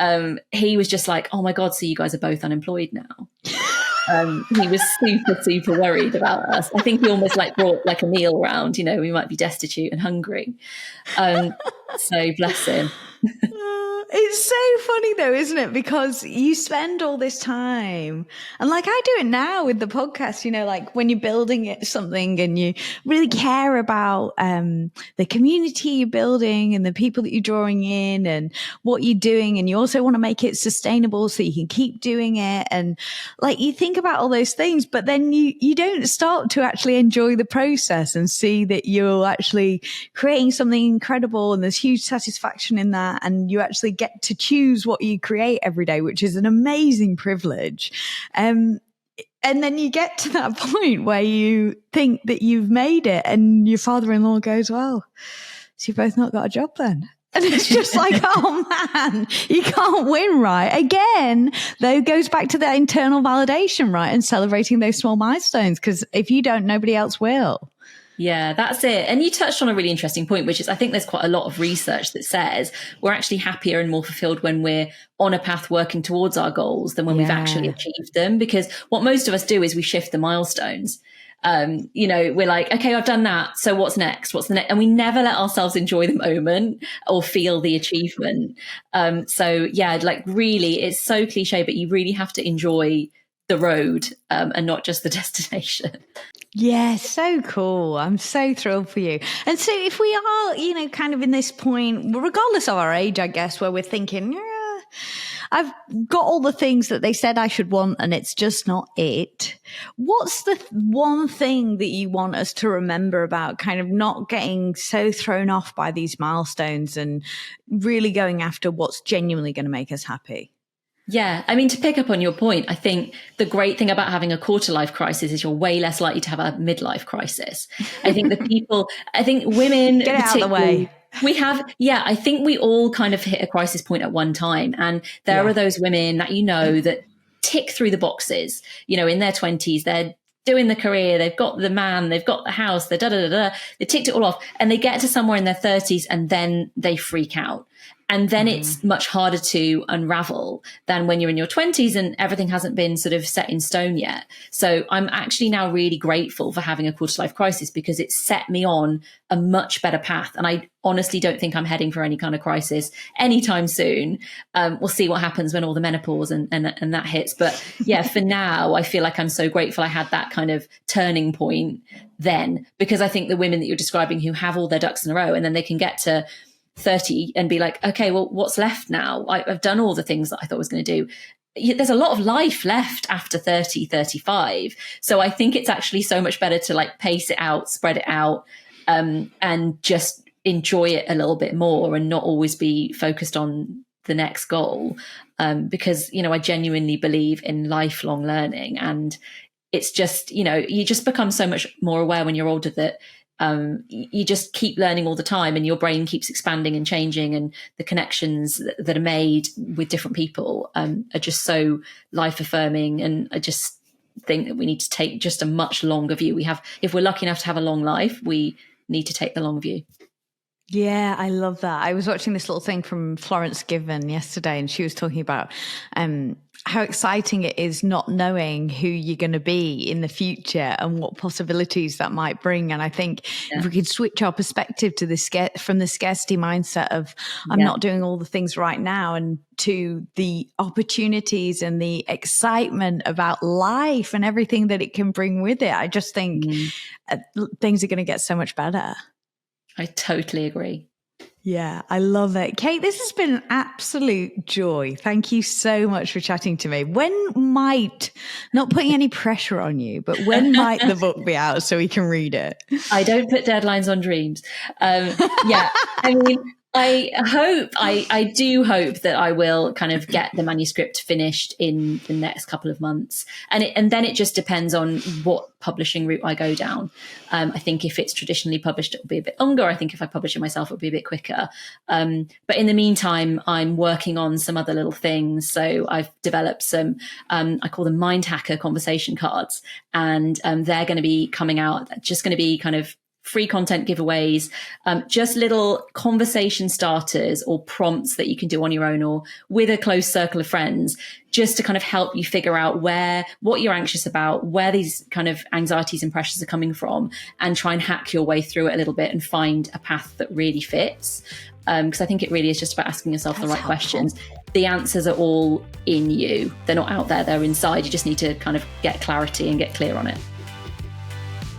he was just like, oh my God, so you guys are both unemployed now. He was super, super worried about us. I think he almost like brought like a meal round, you know, we might be destitute and hungry. So bless him. It's so funny though, isn't it? Because you spend all this time, and like I do it now with the podcast, you know, like when you're building something and you really care about the community you're building and the people that you're drawing in and what you're doing, and you also want to make it sustainable so you can keep doing it. And like you think about all those things, but then you don't start to actually enjoy the process and see that you're actually creating something incredible and there's huge satisfaction in that, and you actually get to choose what you create every day, which is an amazing privilege. And then you get to that point where you think that you've made it, and your father-in-law goes, well, so you've both not got a job then. And it's just like, oh man, you can't win, right? Again, though, it goes back to that internal validation, right? And celebrating those small milestones, because if you don't, nobody else will. Yeah, that's it. And you touched on a really interesting point, which is I think there's quite a lot of research that says we're actually happier and more fulfilled when we're on a path working towards our goals than when we've actually achieved them. Because what most of us do is we shift the milestones. You know, we're like, okay, I've done that. So what's next? What's the next? And we never let ourselves enjoy the moment or feel the achievement. So yeah, like really, it's so cliche, but you really have to enjoy the road and not just the destination. Yeah, so cool. I'm so thrilled for you. And so if we are, kind of in this point, regardless of our age, I guess, where we're thinking, yeah, I've got all the things that they said I should want and it's just not it. What's the one thing that you want us to remember about kind of not getting so thrown off by these milestones and really going after what's genuinely going to make us happy? Yeah. I mean, to pick up on your point, I think the great thing about having a quarter life crisis is you're way less likely to have a midlife crisis. I think women get out of the way. I think we all kind of hit a crisis point at one time. And there are those women that that tick through the boxes, in their 20s, they're doing the career, they've got the man, they've got the house, they ticked it all off, and they get to somewhere in their 30s and then they freak out. And then it's much harder to unravel than when you're in your 20s and everything hasn't been sort of set in stone yet. So I'm actually now really grateful for having a quarter life crisis because it set me on a much better path. And I honestly don't think I'm heading for any kind of crisis anytime soon. We'll see what happens when all the menopause and that hits. But yeah, for now, I feel like I'm so grateful I had that kind of turning point then, because I think the women that you're describing who have all their ducks in a row and then they can get to 30 and be like, okay, well, what's left now? I've done all the things that I thought I was going to do. There's a lot of life left after 30, 35. So I think it's actually so much better to like pace it out, spread it out, and just enjoy it a little bit more and not always be focused on the next goal. Because, I genuinely believe in lifelong learning, and it's just, you just become so much more aware when you're older that you just keep learning all the time and your brain keeps expanding and changing, and the connections that are made with different people are just so life affirming. And I just think that we need to take just a much longer view. If we're lucky enough to have a long life, we need to take the long view. Yeah, I love that. I was watching this little thing from Florence Given yesterday, and she was talking about how exciting it is not knowing who you're going to be in the future and what possibilities that might bring. And I think if we could switch our perspective to from the scarcity mindset of I'm not doing all the things right now, and to the opportunities and the excitement about life and everything that it can bring with it, I just think things are going to get so much better. I totally agree. Yeah, I love it. Kate, this has been an absolute joy. Thank you so much for chatting to me. When might, not putting any pressure on you, but when might the book be out so we can read it? I don't put deadlines on dreams. I mean, I do hope that I will kind of get the manuscript finished in the next couple of months. And then it just depends on what publishing route I go down. I think if it's traditionally published, it'll be a bit longer. I think if I publish it myself, it'll be a bit quicker. But in the meantime, I'm working on some other little things. So I've developed some, I call them mind hacker conversation cards, and they're going to be coming out, just going to be kind of free content giveaways, just little conversation starters or prompts that you can do on your own or with a close circle of friends, just to kind of help you figure out what you're anxious about, where these kind of anxieties and pressures are coming from, and try and hack your way through it a little bit and find a path that really fits. Because I think it really is just about asking yourself the right questions. The answers are all in you. They're not out there, they're inside. You just need to kind of get clarity and get clear on it.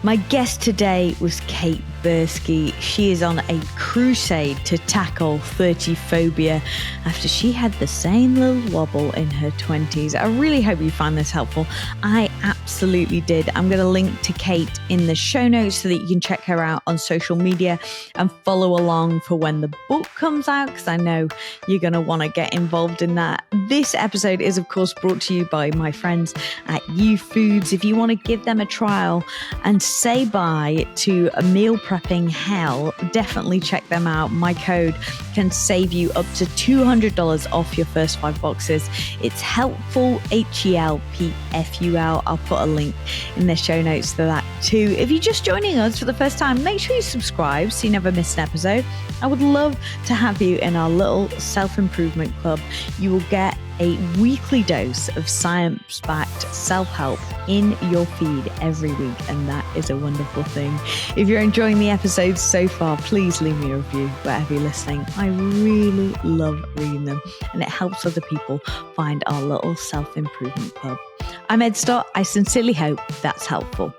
My guest today was Kate Berski. She is on a crusade to tackle 30 phobia after she had the same little wobble in her 20s. I really hope you find this helpful. I absolutely did. I'm going to link to Kate in the show notes so that you can check her out on social media and follow along for when the book comes out, because I know you're going to want to get involved in that. This episode is, of course, brought to you by my friends at U Foods. If you want to give them a trial and say bye to a meal prepping hell, definitely check them out. My code can save you up to $200 off your first 5 boxes. It's helpful, HELPFUL. I'll put a link in the show notes to that too. If you're just joining us for the first time, make sure you subscribe so you never miss an episode. I would love to have you in our little self-improvement club. You will get a weekly dose of science-backed self-help in your feed every week, and that is a wonderful thing. If you're enjoying the episodes so far, please leave me a review wherever you're listening. I really love reading them, and it helps other people find our little self-improvement club. I'm Ed Stott. I sincerely hope that's helpful.